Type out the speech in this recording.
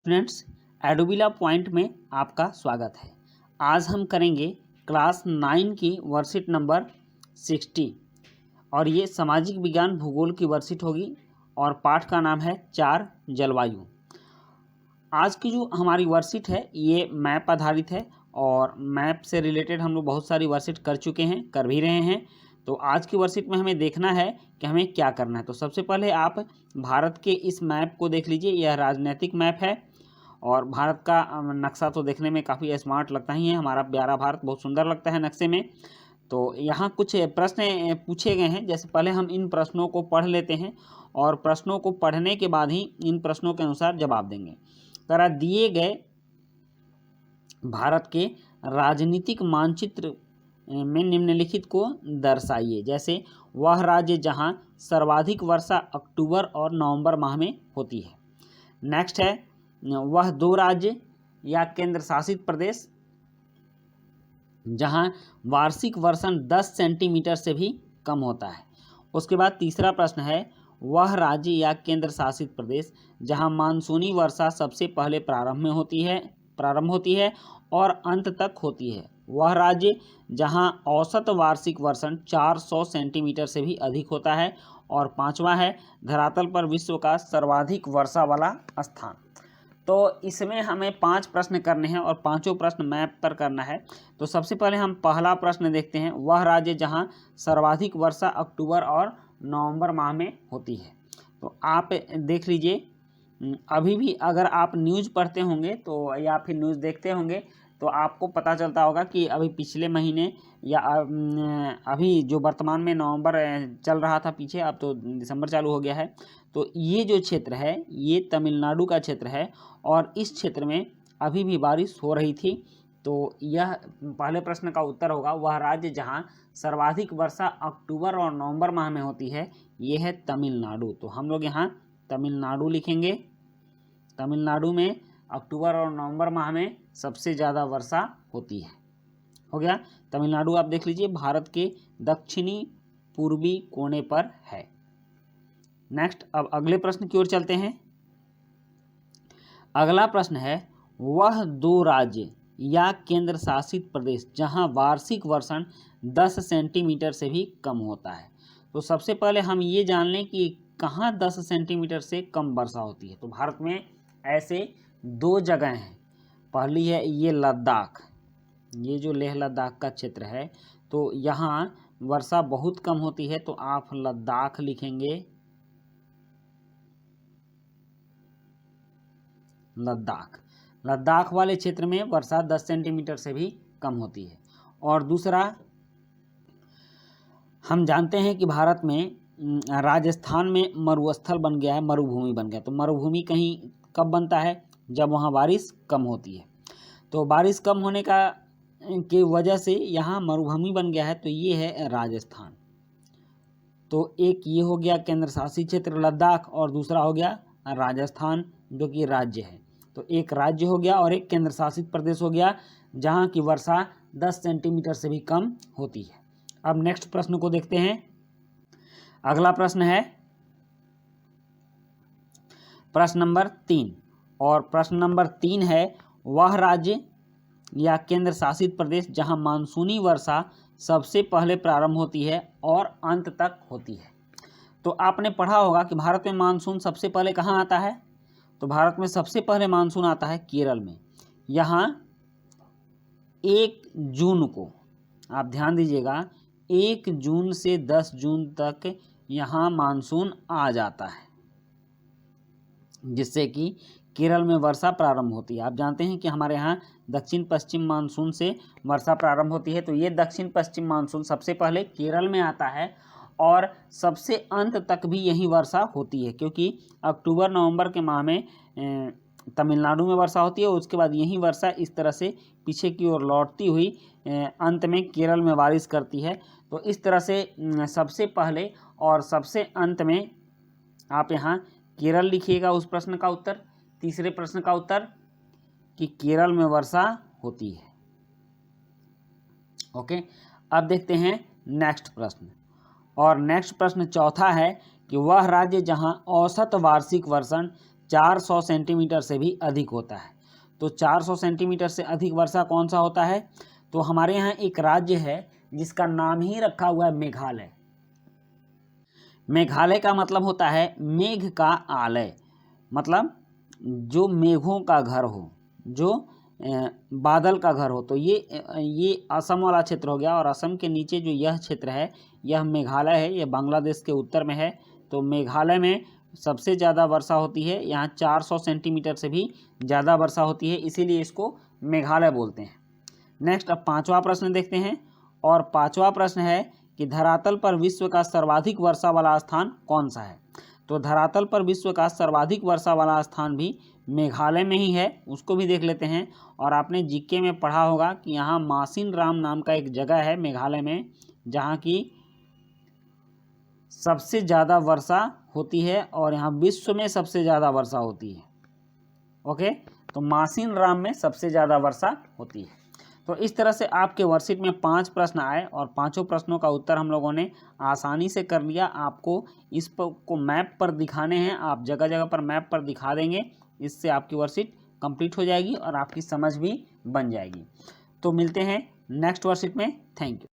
Students, एडोबिला point में आपका स्वागत है। आज हम करेंगे क्लास 9 की वर्कशीट नंबर 60 और ये सामाजिक विज्ञान भूगोल की वर्कशीट होगी और पाठ का नाम है 4 जलवायु। आज की जो हमारी वर्कशीट है ये मैप आधारित है और मैप से रिलेटेड हम लोग बहुत सारी वर्कशीट कर चुके हैं, कर भी रहे हैं। तो आज की वर्कशीट में हमें देखना है कि हमें क्या करना है। तो सबसे पहले आप भारत के इस मैप को देख लीजिए। यह राजनीतिक मैप है और भारत का नक्शा तो देखने में काफ़ी स्मार्ट लगता ही है। हमारा प्यारा भारत बहुत सुंदर लगता है नक्शे में। तो यहाँ कुछ प्रश्न पूछे गए हैं, जैसे पहले हम इन प्रश्नों को पढ़ लेते हैं और प्रश्नों को पढ़ने के बाद ही इन प्रश्नों के अनुसार जवाब देंगे। तरह दिए गए भारत के राजनीतिक मानचित्र में निम्नलिखित को दर्शाइए। जैसे वह राज्य जहां सर्वाधिक वर्षा अक्टूबर और नवंबर माह में होती है। नेक्स्ट है वह दो राज्य या केंद्र शासित प्रदेश जहां वार्षिक वर्षण 10 सेंटीमीटर से भी कम होता है। उसके बाद तीसरा प्रश्न है वह राज्य या केंद्र शासित प्रदेश जहां मानसूनी वर्षा सबसे पहले प्रारंभ होती है और अंत तक होती है। वह राज्य जहां औसत वार्षिक वर्षण 400 सेंटीमीटर से भी अधिक होता है। और पांचवा है धरातल पर विश्व का सर्वाधिक वर्षा वाला स्थान। तो इसमें हमें 5 प्रश्न करने हैं और पांचों प्रश्न मैप पर करना है। तो सबसे पहले हम पहला प्रश्न देखते हैं, वह राज्य जहां सर्वाधिक वर्षा अक्टूबर और नवंबर माह में होती है। तो आप देख लीजिए, अभी भी अगर आप न्यूज़ पढ़ते होंगे तो या फिर न्यूज़ देखते होंगे तो आपको पता चलता होगा कि अभी पिछले महीने या अभी जो वर्तमान में नवंबर चल रहा था पीछे, अब तो दिसंबर चालू हो गया है। तो ये जो क्षेत्र है ये तमिलनाडु का क्षेत्र है और इस क्षेत्र में अभी भी बारिश हो रही थी। तो यह पहले प्रश्न का उत्तर होगा। वह राज्य जहां सर्वाधिक वर्षा अक्टूबर और नवंबर माह में होती है ये है तमिलनाडु। तो हम लोग यहाँ तमिलनाडु लिखेंगे। तमिलनाडु में अक्टूबर और नवंबर माह में सबसे ज़्यादा वर्षा होती है। हो गया। तमिलनाडु आप देख लीजिए भारत के दक्षिणी पूर्वी कोने पर है। नेक्स्ट, अब अगले प्रश्न की ओर चलते हैं। अगला प्रश्न है वह दो राज्य या केंद्र शासित प्रदेश जहां वार्षिक वर्षण 10 सेंटीमीटर से भी कम होता है। तो सबसे पहले हम ये जान लें कि कहाँ 10 सेंटीमीटर से कम वर्षा होती है। तो भारत में ऐसे दो जगह हैं। पहली है ये लद्दाख, ये जो लेह लद्दाख का क्षेत्र है तो यहाँ वर्षा बहुत कम होती है। तो आप लद्दाख लिखेंगे। लद्दाख वाले क्षेत्र में वर्षा 10 सेंटीमीटर से भी कम होती है। और दूसरा, हम जानते हैं कि भारत में राजस्थान में मरुस्थल बन गया है, मरुभूमि बन गया। तो मरुभूमि कहीं कब बनता है? जब वहाँ बारिश कम होती है। तो बारिश कम होने की वजह से यहाँ मरुभूमि बन गया है। तो ये है राजस्थान। तो एक ये हो गया केंद्र शासित क्षेत्र लद्दाख और दूसरा हो गया राजस्थान जो कि राज्य है। तो एक राज्य हो गया और एक केंद्र शासित प्रदेश हो गया जहाँ की वर्षा 10 सेंटीमीटर से भी कम होती है। अब नेक्स्ट प्रश्न को देखते हैं। अगला प्रश्न है प्रश्न नंबर 3 और प्रश्न नंबर 3 है वह राज्य या केंद्र शासित प्रदेश जहां मानसूनी वर्षा सबसे पहले प्रारंभ होती है और अंत तक होती है। तो आपने पढ़ा होगा कि भारत में मानसून सबसे पहले कहाँ आता है। तो भारत में सबसे पहले मानसून आता है केरल में। यहाँ 1 जून को, आप ध्यान दीजिएगा, 1 जून से 10 जून तक यहाँ मानसून आ जाता है, जिससे कि केरल में वर्षा प्रारंभ होती है। आप जानते हैं कि हमारे यहाँ दक्षिण पश्चिम मानसून से वर्षा प्रारंभ होती है। तो ये दक्षिण पश्चिम मानसून सबसे पहले केरल में आता है और सबसे अंत तक भी यही वर्षा होती है, क्योंकि अक्टूबर नवंबर के माह में तमिलनाडु में वर्षा होती है। उसके बाद यही वर्षा इस तरह से पीछे की ओर लौटती हुई अंत में केरल में बारिश करती है। तो इस तरह से सबसे पहले और सबसे अंत में आप यहाँ केरल लिखिएगा उस प्रश्न का उत्तर। तीसरे प्रश्न का उत्तर कि केरल में वर्षा होती है। ओके, अब देखते हैं नेक्स्ट प्रश्न। और नेक्स्ट प्रश्न चौथा है कि वह राज्य जहां औसत वार्षिक वर्षण 400 सेंटीमीटर से भी अधिक होता है। तो 400 सेंटीमीटर से अधिक वर्षा कौन सा होता है? तो हमारे यहाँ एक राज्य है जिसका नाम ही रखा हुआ है मेघालय। मेघालय का मतलब होता है मेघ का आलय, मतलब जो मेघों का घर हो, जो बादल का घर हो। तो ये असम वाला क्षेत्र हो गया, और असम के नीचे जो यह क्षेत्र है यह मेघालय है, यह बांग्लादेश के उत्तर में है। तो मेघालय में सबसे ज़्यादा वर्षा होती है, यहाँ 400 सेंटीमीटर से भी ज़्यादा वर्षा होती है, इसीलिए इसको मेघालय बोलते हैं। नेक्स्ट अब पांचवा प्रश्न देखते हैं, और पांचवा प्रश्न है कि धरातल पर विश्व का सर्वाधिक वर्षा वाला स्थान कौन सा है? तो धरातल पर विश्व का सर्वाधिक वर्षा वाला स्थान भी मेघालय में ही है, उसको भी देख लेते हैं। और आपने जीके में पढ़ा होगा कि यहाँ मासिन राम नाम का एक जगह है मेघालय में, जहाँ की सबसे ज़्यादा वर्षा होती है, और यहाँ विश्व में सबसे ज़्यादा वर्षा होती है। ओके, तो मासिन राम में सबसे ज़्यादा वर्षा होती है। तो इस तरह से आपके वर्कशीट में 5 प्रश्न आए, और पांचों प्रश्नों का उत्तर हम लोगों ने आसानी से कर लिया। आपको इस को मैप पर दिखाने हैं, आप जगह जगह पर मैप पर दिखा देंगे, इससे आपकी वर्कशीट कंप्लीट हो जाएगी और आपकी समझ भी बन जाएगी। तो मिलते हैं नेक्स्ट वर्कशीट में। Thank you.